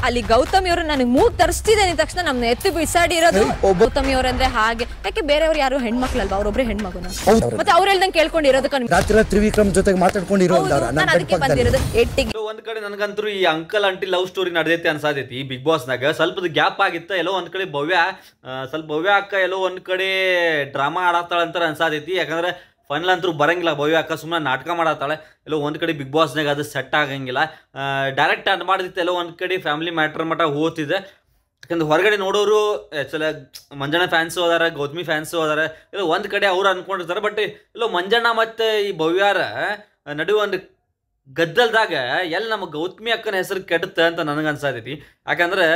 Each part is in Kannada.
ಅಲ್ಲಿ ಗೌತಮಿ ಅವರು ನನಗೆ ಮೂಗ್ ತರಿಸ್ತಿದೆ ಅಂದ ತಕ್ಷಣ ನಮ್ನ ಎತ್ತು ಬಿಸಾಡಿರೋದು ಗೌತಮಿ ಅವರಂದ್ರೆ ಹಾಗೆ. ಯಾಕೆ ಬೇರೆಯವ್ರು ಯಾರು ಹೆಣ್ಮಕ್ಳಲ್ವಾ, ಅವ್ರೊಬ್ರೆ ಹೆಣ್ಮಗುನ. ಮತ್ತೆ ಅವ್ರು ಹೇಳ್ದಂಗೆ ಕೇಳ್ಕೊಂಡಿರೋದಕ್ಕೆ ರಾತ್ರಿ ತ್ರಿವಿಕ್ರಮ್ ಜೊತೆಗೆ ಮಾತಾಡ್ಕೊಂಡಿರೋ ಅದಕ್ಕೆ ಬಂದಿರೋದು ಎಟ್ಟಿಗೆ. ಒಂದ್ ಕಡೆ ನನಗಂತೂ ಈ ಅಂಕಲ್ ಆಂಟಿ ಲವ್ ಸ್ಟೋರಿ ನಡೆದೈತಿ ಅನ್ಸಾದೈತಿ ಬಿಗ್ ಬಾಸ್ನಾಗ. ಸ್ವಲ್ಪದ ಗ್ಯಾಪ್ ಆಗಿತ್ತ, ಎಲ್ಲೋ ಒಂದ್ ಕಡೆ ಭವ್ಯ ಅಕ್ಕ ಎಲ್ಲೋ ಒಂದ್ ಕಡೆ ಡ್ರಾಮಾ ಆಡತ್ತಾಳ ಅಂತ ಅನ್ಸಾದೈತಿ. ಯಾಕಂದ್ರೆ ಫೈನಲ್ ಅಂತೂ ಬರಂಗಿಲ್ಲ ಭವ್ಯ ಅಕ್ಕ, ಸುಮ್ಮನೆ ನಾಟಕ ಮಾಡತ್ತಾಳೆ. ಎಲ್ಲೋ ಒಂದ್ ಕಡೆ ಬಿಗ್ ಬಾಸ್ನಾಗ ಅದು ಸೆಟ್ ಆಗಂಗಿಲ್ಲ. ಡೈರೆಕ್ಟ್ ಅನ್ಮಾಡ್ದಿತ್ತು, ಎಲ್ಲೋ ಒಂದ್ ಕಡೆ ಫ್ಯಾಮಿಲಿ ಮ್ಯಾಟ್ರ್ ಮಟ್ಟ ಹೋಗ್ತಿದೆ. ಯಾಕಂದ್ರೆ ಹೊರಗಡೆ ನೋಡೋರು ಆ್ಯಕ್ಚುಲಿ ಮಂಜಣ್ಣ ಫ್ಯಾನ್ಸು ಅದಾರ, ಗೌತಮಿ ಫ್ಯಾನ್ಸು ಅದಾರ, ಎಲ್ಲೋ ಒಂದು ಕಡೆ ಅವ್ರು ಅನ್ಕೊಂಡಿರ್ತಾರೆ. ಬಟ್ ಎಲ್ಲೋ ಮಂಜಣ್ಣ ಮತ್ತು ಈ ಭವ್ಯಾರ ನಡುವೆ ಒಂದು ಗದ್ದಲ್ದಾಗ ಎಲ್ಲಿ ನಮ್ಮ ಗೌತಮಿ ಅಕ್ಕನ ಹೆಸರು ಕೆಡುತ್ತೆ ಅಂತ ನನಗೆ ಅನ್ಸಾತೈತಿ. ಯಾಕಂದ್ರೆ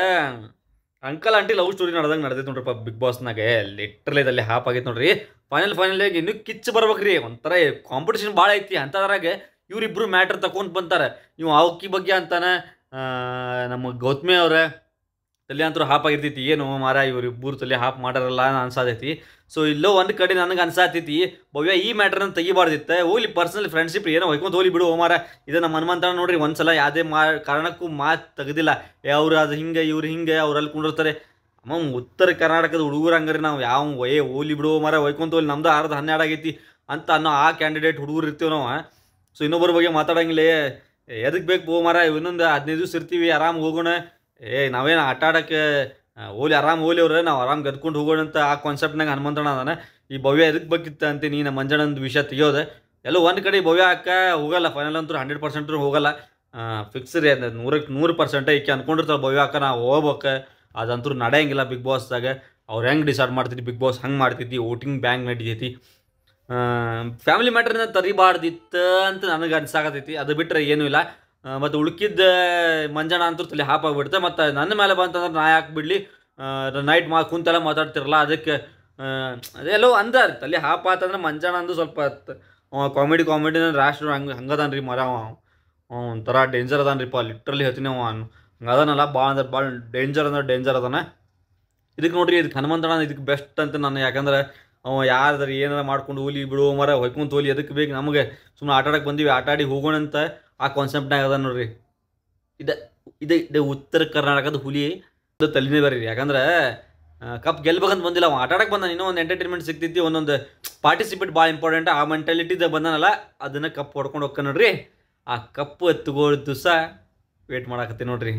ಅಂಕಲ್ ಆಂಟಿ ಲವ್ ಸ್ಟೋರಿ ನಡೆದೈತೆ ನೋಡ್ರಪ್ಪ ಬಿಗ್ ಬಾಸ್ನಾಗೆ. ಲಿಟ್ರಲಿ ಇದಲ್ಲಿ ಹಾಪ್ ಆಗೈತೆ ನೋಡ್ರಿ. ಫೈನಲ್ ಇನ್ನೂ ಕಿಚ್ಚು ಬರ್ಬೇಕ್ರಿ. ಒಂಥರ ಕಾಂಪಿಟೇಷನ್ ಭಾಳ ಐತಿ. ಅಂಥದ್ರಾಗ ಇವರಿಬ್ರು ಮ್ಯಾಟ್ರ್ ತಗೊಂಡು ಬಂತಾರೆ. ಇವು ಅವಕ್ಕಿ ಬಗ್ಗೆ ಅಂತಾನೆ ನಮ್ಮ ಗೌತಮಿ ಅವ್ರ ತಲೆ ಅಂತೂ ಹಾಪ್ ಆಗಿರ್ತೈತಿ. ಏನು ಮಾರ ಇವರಿಬ್ಬರು ತಲೆ ಹಾಪ್ ಮಾಡಾರಲ್ಲ ಅನ್ಸಾತೈತಿ. ಸೊ ಇಲ್ಲೋ ಒಂದು ಕಡೆ ನನಗೆ ಅನ್ಸಾತೈತಿ ಭವ್ಯ ಈ ಮ್ಯಾಟ್ರನ್ನ ತೆಗಿಬಾರ್ದಿತ್ತೆ. ಹೋಗ್ಲಿ ಪರ್ಸನಲ್ ಫ್ರೆಂಡ್ಶಿಪ್ ಏನೋ ಹೊಯ್ಕೊಂಡು ಹೋಗ್ಲಿ ಬಿಡು ಮಾರ. ಇದು ನಮ್ಮ ಹನುಮಂತಣ್ಣ ನೋಡ್ರಿ ಒಂದ್ಸಲ ಯಾವುದೇ ಕಾರಣಕ್ಕೂ ಮಾತು ತೆಗೆದಿಲ್ಲ. ಅವ್ರು ಅದು ಹಿಂಗೆ ಇವ್ರು ಹಿಂಗೆ ಅವ್ರಲ್ಲಿ ಕುಂಡಿರ್ತಾರೆ. ಅಮ್ಮ ಉತ್ತರ ಕರ್ನಾಟಕದ ಹುಡುಗರು ಹಂಗಾರೆ ನಾವು ಯಾವ ಹೋಗ್ಲಿ ಬಿಡು ಮಾರ ಹೊಯ್ಕೊಂತ ಹೋಗ್ಲಿ ನಮ್ದು 10-12 ಆಗೈತಿ ಅಂತ ಅನ್ನೋ ಆ ಕ್ಯಾಂಡಿಡೇಟ್ ಹುಡುಗರು ಇರ್ತೀವಿ ನಾವು. ಸೊ ಇನ್ನೊಬ್ಬರ ಬಗ್ಗೆ ಮಾತಾಡಂಗಿಲ್ಲ. ಎದಕ್ಕೆ ಬೇಕು ಮಾರ, ಇನ್ನೊಂದು 15 ದಿವಸ ಇರ್ತೀವಿ, ಆರಾಮ್ ಹೋಗೋಣ. ನಾವೇನು ಆಟ ಆಡೋಕ್ಕೆ ಹೋಲಿ ಆರಾಮ್ ಹೋಲಿ ಅವ್ರೆ, ನಾವು ಆರಾಮ್ ಗದ್ಕೊಂಡು ಹೋಗೋಣ ಅಂತ ಆ ಕಾನ್ಸೆಪ್ಟ್ನಾಗ ಹನುಮಂತಣ್ಣ ಅದಾನೆ. ಈ ಭವ್ಯ ಎದಕ್ಕೆ ಬೇಕಿತ್ತು ಅಂತೀನಿ ನಮ್ಮ ಮಂಜಣ್ಣಂದು ವಿಷಯ ತೆಗಿಯೋದೆ. ಎಲ್ಲೋ ಒಂದು ಕಡೆ ಭವ್ಯ ಅಕ್ಕ ಹೋಗಲ್ಲ, ಫೈನಲ್ ಅಂತೂ 100% ಹೋಗಲ್ಲ. ಫಿಕ್ಸ್ ರೀ, ಅದು 100% ಈಕೆ ಅಂದ್ಕೊಂಡಿರ್ತಾಳೆ ಭವ್ಯ ಅಕ್ಕ ನಾವು ಹೋಗ್ಬೇಕು. ಅದಂತೂ ನಡೆಯಂಗಿಲ್ಲ ಬಿಗ್ ಬಾಸ್ದಾಗ. ಅವ್ರು ಹೆಂಗೆ ಡಿಸೈಡ್ ಮಾಡ್ತೈತಿ ಬಿಗ್ ಬಾಸ್ ಹಂಗೆ ಮಾಡ್ತೈತಿ. ವೋಟಿಂಗ್ ಬ್ಯಾಂಕ್ ನಡೀತೈತಿ. ಫ್ಯಾಮಿಲಿ ಮ್ಯಾಟ್ರನ್ನ ತರಿಬಾರ್ದಿತ್ತು ಅಂತ ನನಗೆ ಅನ್ಸಾಕತೈತಿ. ಅದು ಬಿಟ್ಟರೆ ಏನೂ ಇಲ್ಲ. ಮತ್ತು ಉಳ್ಕಿದ್ದ ಮಂಜಣ್ಣ ಅಂತೂ ತಲೆ ಹಾಪ್ ಆಗಿಬಿಡುತ್ತೆ. ಮತ್ತು ನನ್ನ ಮೇಲೆ ಬಂತಂದ್ರೆ ನಾ ಯಾಕೆ ಬಿಡಲಿ, ನೈಟ್ ಕುಂತೆಲ್ಲ ಮಾತಾಡ್ತಿರಲ್ಲ ಅದಕ್ಕೆ ಅದೆಲ್ಲೋ ಅಂದಾರ ತಲೆ ಹಾಪ್ ಆತಂದ್ರೆ ಮಂಜಣ್ಣ ಅಂದು ಸ್ವಲ್ಪ ಕಾಮಿಡಿನ ರಾಷ್ಟ್ರ ಹಂಗದಾನ ರೀ ಮರ. ಒಂಥರ ಡೇಂಜರ್ ಅದಾನ್ರಿಪ್ಪ, ಲಿಟ್ರಲಿ ಹೇಳ್ತೀನಿ. ಹಂಗದಾನಲ್ಲ ಭಾಳ ಡೇಂಜರ್ ಅದಾನ. ಇದಕ್ಕೆ ನೋಡ್ರಿ, ಇದಕ್ಕೆ ಹನುಮಂತಣ್ಣ ಇದಕ್ಕೆ ಬೆಸ್ಟ್ ಅಂತ ನಾನು. ಯಾಕಂದ್ರೆ ಯಾರ್ದಾರು ಏನಾರ ಮಾಡ್ಕೊಂಡು ಹೋಲಿ ಬಿಡು ಮರ ಹೊಯ್ಕೊಂತ ಹೋಲಿ, ಅದಕ್ಕೆ ಬೇಕು ನಮಗೆ ಸುಮ್ಮನೆ ಆಟ ಆಡಕ್ಕೆ ಬಂದೀವಿ, ಆಟ ಆಡಿ ಹೋಗೋಣ ಅಂತ ಆ ಕಾನ್ಸೆಪ್ಟ್ನಾಗ ಅದ ನೋಡ್ರಿ. ಇದು ಉತ್ತರ ಕರ್ನಾಟಕದ ಹುಲಿ ಅದು ತಲೆನೇ ಬರ್ರಿ. ಯಾಕಂದ್ರೆ ಕಪ್ ಗೆಲ್ಬೇಕಂತ ಬಂದಿಲ್ಲ, ಅವ ಆಟ ಆಡಕ್ಕೆ ಬಂದ. ಇನ್ನೂ ಒಂದು ಎಂಟರ್ಟೈನ್ಮೆಂಟ್ ಸಿಗ್ತೈತಿ, ಒಂದೊಂದು ಪಾರ್ಟಿಸಿಪೇಟ್ ಭಾಳ ಇಂಪಾರ್ಟೆಂಟ್. ಆ ಮೆಂಟಾಲಿಟಿದಾಗ ಬಂದಾನಲ್ಲ, ಅದನ್ನು ಕಪ್ ಹೊಡ್ಕೊಂಡು ಹೋಗ್ಕ ನೋಡ್ರಿ. ಆ ಕಪ್ಪು ಎತ್ತುಗೋಳ ದಿವಸ ವೇಟ್ ಮಾಡಾಕತ್ತಿ ನೋಡ್ರಿ.